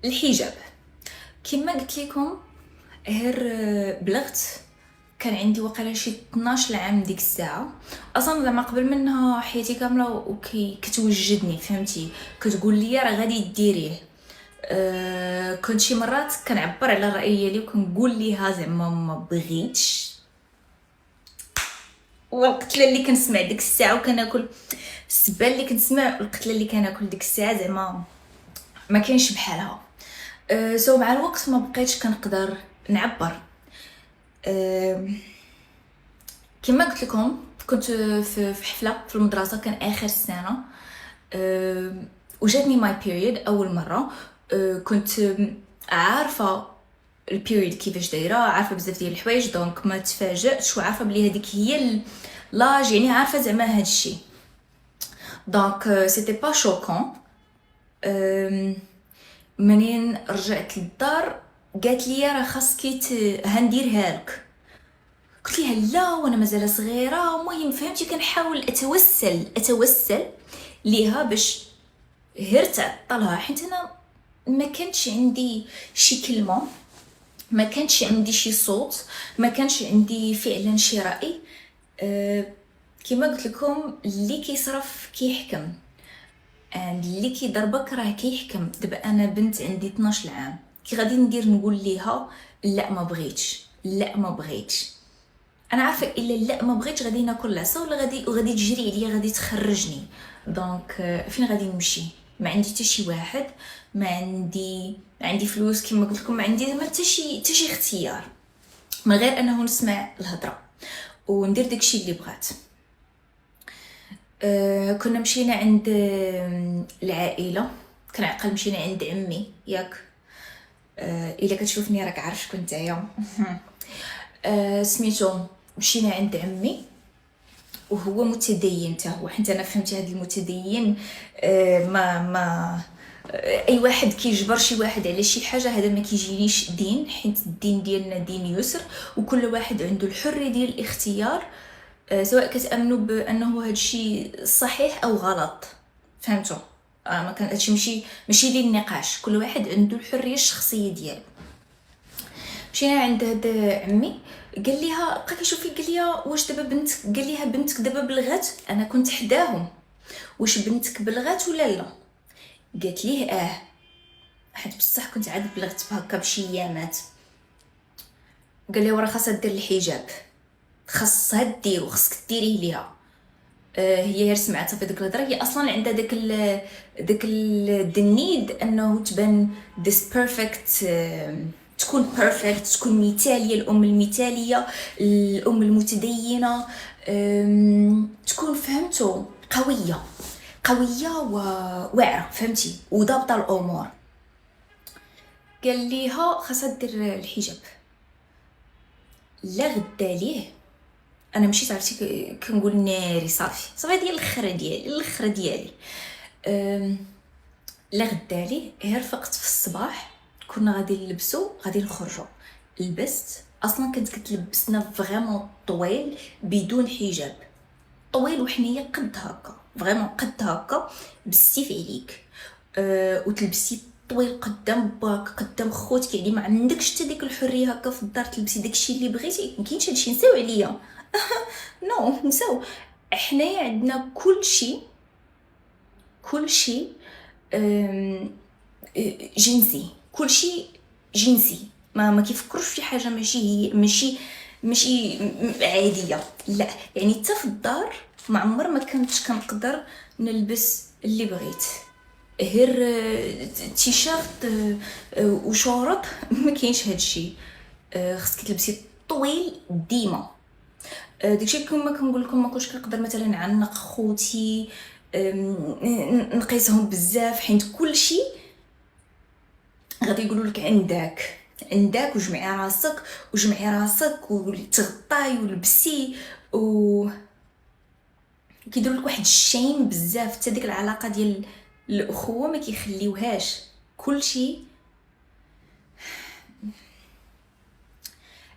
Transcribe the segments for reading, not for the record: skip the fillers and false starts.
الحجاب كما قلت لكم، غير بلغت كان عندي وقيلا شي 12 عام ديك الساعه. اصلا زعما قبل منها حياتي كامله كتوجدني، فهمتي، كتقول لي راه غادي ديريه. كنت شي مرات كنعبر على الراي ديالي وكنقول ليها زعما ما بغيتش، والقتله اللي كنسمع ديك الساعه وكناكل السبه اللي كنسمع، القتله اللي كناكل ديك الساعه زعما ما كاينش بحالها. سو مع الوقت ما بقيتش كنقدر نعبر. كما قلت لكم كنت في حفله في المدرسه، كان اخر السنه. وجاتني ماي بيريود اول مره. كنت عارفه البيريود كيفاش دايره، عارفه بزاف ديال الحوايج، دونك ما تفاجئتش وعارفه بلي هذيك هي لاج، يعني عارفه زعما هذا الشيء. دونك سيتي با شوكون. منين رجعت للدار قالت لي راه خاصكي هنديرها لك. قلت لها لا وانا مازال صغيره. المهم فهمتي كنحاول اتوسل ليها باش غير تعطلها، حيت انا ما كانش عندي شي كلمه، ما كانش عندي شي صوت، ما كانش عندي فعلا شي راي. كما قلت لكم اللي كيصرف كيحكم، اللي كيضربك راه كيحكم. دابا انا بنت عندي 12 عام، كي غادي ندير نقول ليها لا ما بغيتش، لا ما بغيتش. انا عارفه الا لا ما بغيتش غادي ناكل العصا ولا غادي تجري عليا، غادي تخرجني. دونك فين غادي نمشي؟ ما عندي حتى شي واحد، ما عندي فلوس كما قلت لكم، ما عندي ما حتى شي اختيار من غير انه نسمع الهضره وندير داكشي اللي بغات. كنا مشينا عند العائله، كنعقل مشينا عند عمي ياك. الا كتشوفني راك عارف شكون نتايا. سميتو مشينا عند عمي وهو متدين حتى هو، حيت انا فهمت هذا المتدين ما اي واحد كيجبر شي واحد على شي حاجه، هذا ما كيجينيش دين، حيت الدين ديالنا دين يسر وكل واحد عنده الحريه ديال الاختيار. سواء كتامنوا بانه هذا الشيء صحيح او غلط، فهمتوا؟ ما كان هادشي ماشي ديال النقاش، كل واحد عنده الحريه الشخصيه ديالو. مشينا عند هاد عمي، قال ليها بقى كيشوفي، قال ليها واش دابا قال ليها بنتك دابا بلغات؟ انا كنت حداهم، واش بنتك بلغات ولا لا؟ قالت ليه حيت بصح كنت عاد بلغت بهكا بشي ايامات. قال لي ورا خاصها دير الحجاب، خاصها دير وخاصك ديريه ليها. هي غير سمعتها في ديك الهضره، هي اصلا عندها داك الدنيد انه تبان this perfect، تكون بيرفكت، تكون مثاليه، الام المثاليه، الام المتدينه، تكون فهمتوا قويه وواعره، فهمتي، وضابطه الامور. قال ليها خاصها دير الحجاب. لا غدا ليه انا مشيت عرفتي كنقول ناري صافي ديال الاخره ديالي. لا غدا ليه غير فقت في الصباح، كنا غادي نلبسو غادي نخرجوا. لبست اصلا كنت كتلبسنا فريمون طويل بدون حجاب، طويل وحنيه قد هكا، فريمون قد هكا بالسيف عليك. وتلبسي طويل قدام باك قدام خوتك، يعني ما عندكش حتى ديك الحريه هكا في الدار تلبسي داكشي اللي بغيتي. ما كاينش هادشي، نساو عليا. نو نساو، حنايا عندنا كلشي جنسي، كلشي جنسي. ما كيفكروش في حاجه ماشي عاديه، لا. يعني حتى في الدار ما عمر ما كنتش كنقدر نلبس اللي بغيت، غير تيشيرت وشورط. ما كاينش هادشي، خصك تلبسي طويل ديما. داكشي كما كنقول لكم ما كنتش كنقدر مثلا نعنق خوتي، نقيسهم بزاف، حيت كلشي غادي يقولوا لك عندك وجمعي راسك وتغطاي ولبسي و كيديروا لك واحد الشيم بزاف. حتى ديك العلاقه ديال الاخوه ما كيخليوهاش، كلشي.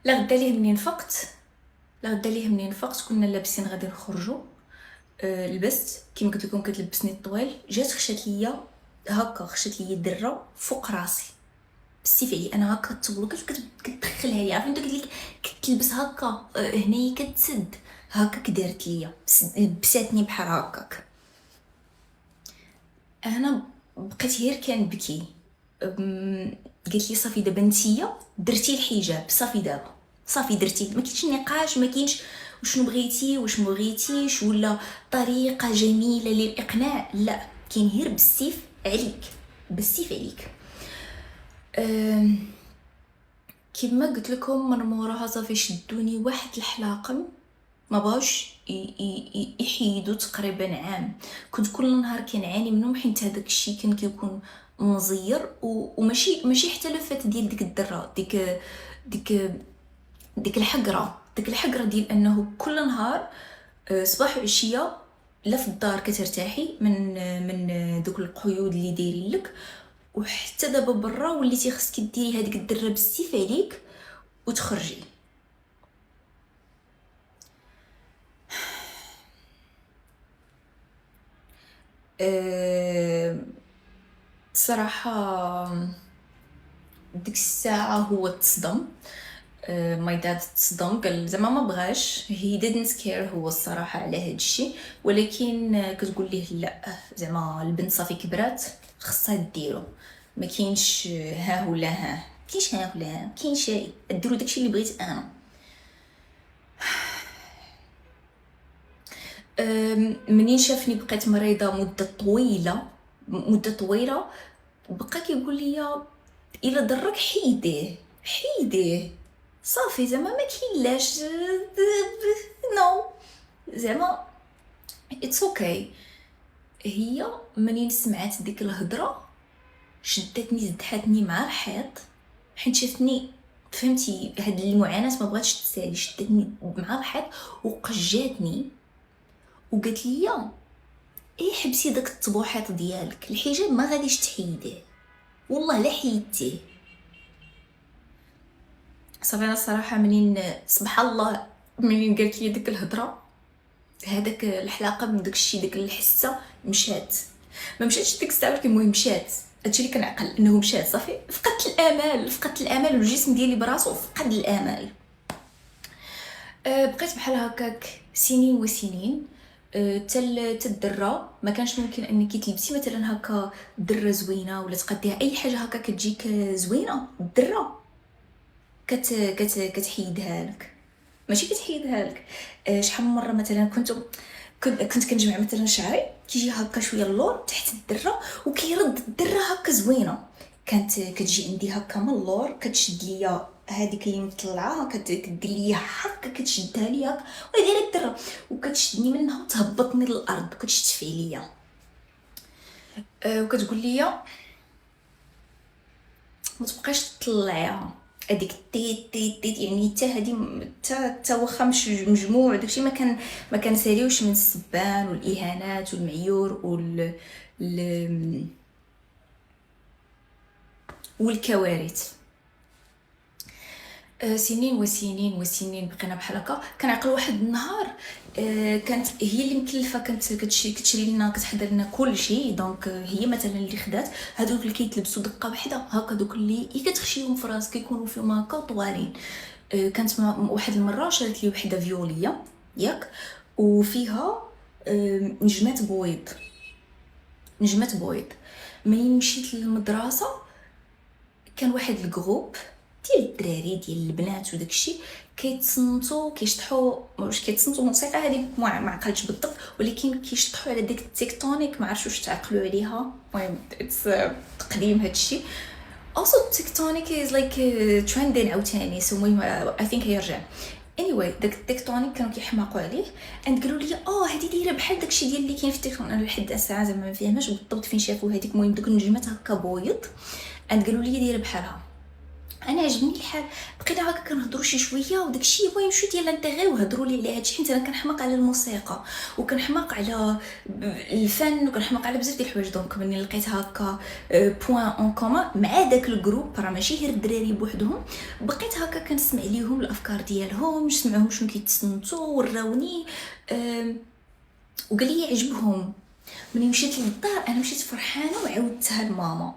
لا غدا ليه منين فقت كنا لابسين غادي نخرجوا. لبست كيما قلت لكم كتلبسني الطويل، جات خشات ليا هكا خشت لي الدره فوق راسي بالسيف علي انا هكا تبلوكات كتدخلها لي، عارف انت قلت لك كتلبس هكا هنايا كتسد هكاك دارت ليا بساتني بحال هكاك. انا بقيت غير كنبكي. قالت لي صافي دابا نتيا درتي الحجاب، صافي دابا صافي درتي، ما كاينش نقاش، ما كاينش وشنو بغيتي واش ما بغيتيش ولا طريقه جميله للاقناع، لا كاين غير بالسيف عليك، بالسيف عليك. كما قلت لكم من موراها صافي شدوني واحد الحلاقم ما بغاوش يحيدوا تقريبا عام. كنت كل نهار كنعاني منهم حيت هذاك الشيء كان كيكون مزير وماشي حتى لفات ديال ديك الدره، ديك ديك الحقره ديال انه كل نهار صباح وعشيه لا في الدار كترتاحي من دوك القيود اللي دايرين لك، وحتى دابا برا وليتي خصك ديري هذيك الدره بالسيف عليك وتخرجي. صراحه ديك الساعه هو تصدم. ماي داد تصدم، قال زعما ما بغاش، هي didn't care هو الصراحه على هاد الشيء، ولكن كتقول ليه لا زعما البنت صافي كبرات خصها ديرو، ما كاينش ها ولا ها، كاينش ها ولا ها، كاين شيء ديروا داكشي اللي بغيت انا. منين شافني بقيت مريضه مده طويله بقى كيقول لي الا ضرك حيديه صافي، زعما ما كاينلاش نو، زعما اتس اوكي. هي منين سمعت ديك الهضره شدتني زدحاتني مع الحيط، حيت شافتني فهمتي هاد المعاناه ما بغاتش تسالي، شدتني مع الحيط وقجاتني وقالت لي ايه حبسي داك الطبوحات ديالك، الحجاب ما غاديش تحيديه والله لا حيدتيه. صافي انا الصراحه منين سبحان الله منين قالت لي ديك الهضره هذاك الحلاقه من داكشي ديك الحسه مشات، ما مشاتش ديك الساعه ولكن المهم مشات، هادشي اللي كنعقل انه مشات. صافي فقدت الامال والجسم ديالي براسو فقد الامال. بقيت بحال هكاك سنين وسنين. تل الدره ما كانش ممكن انك تلبسي مثلا هكا دره زوينه ولا تقديها اي حاجه هكا كتجيك زوينه، الدره كتحيدها لك، ماشي كتحيدها لك. شحال من مره مثلا كنت كنجمع مثلا شعري كيجي هكا شويه اللور تحت الدره وكيرد الدره هكا زوينه، كانت كتجي عندي هكا من اللور كتشد ليا هذيك اللي مطلعه كدير ليا هكا كتشدها ليا هكا ودايره الدره وكتشدني منها وتهبطني للارض وكتشتفي ليا. وكتقول ليا ما تبقاش تطلعيها هذيك تيت يعني حتى هذه حتى واخا مش مجموع داكشي ما كان ساليوش من السبان والاهانات والمعيور والكوارث. سنين وسنين وسنين بقينا بحال هكا. كنعقل واحد النهار كانت هي اللي مكلفه، كانت كتشري لنا كتحضر لنا كل شيء، دونك هي مثلا اللي خدات هذوك اللي كيتلبسوا دقه واحده هكا، دوك اللي كتخشيهم في راسك كيكونوا فيهم هكا طوالين. كانت واحد المره شرات لي وحده فيوليه ياك وفيها نجمات بويض. منين مشيت للمدرسه كان واحد الجروب ديال الدراري ديال البنات وداكشي كيتصنتوا كيشطحوا، واش كيتصنتوا موسيقى هذه ما عقلتش بالضبط، ولكن كيشطحوا على ديك التكتونيك ما عرفتش واش تعقلوا عليها. المهم تقديم هادشي also tectonic is like trending عاوتاني سو المهم I think هيرجع anyway. داك التكتونيك كانوا كيحماقوا عليه and قالوا لي هذه دايره بحال داكشي ديال اللي كاين في التكتونيك. انا لحد الساعه زعما ما فهماش بالضبط فين شافوا هذيك، المهم دوك النجمات هكا بويض and قالوا لي دايره بحالها. انا عجبني الحال، بقينا هكا كنهضروا شي شويه وداكشي المهم شو ديال الانتيغي وهضروا لي على هادشي، حيت انا كنحماق على الموسيقى وكنحماق على الفن وكنحماق على بزاف ديال الحوايج. دونك ملي لقيت هكا بوين اون كومون مع داك الجروب راه ماشي غير الدراري بوحدهم، بقيت هكا كنسمع ليهم الافكار ديالهم، نسمعهم شنو كيتصنتوا وراوني وقال لي عجبهم ملي مشيت للدار انا مشيت فرحانه وعاودتها لماما.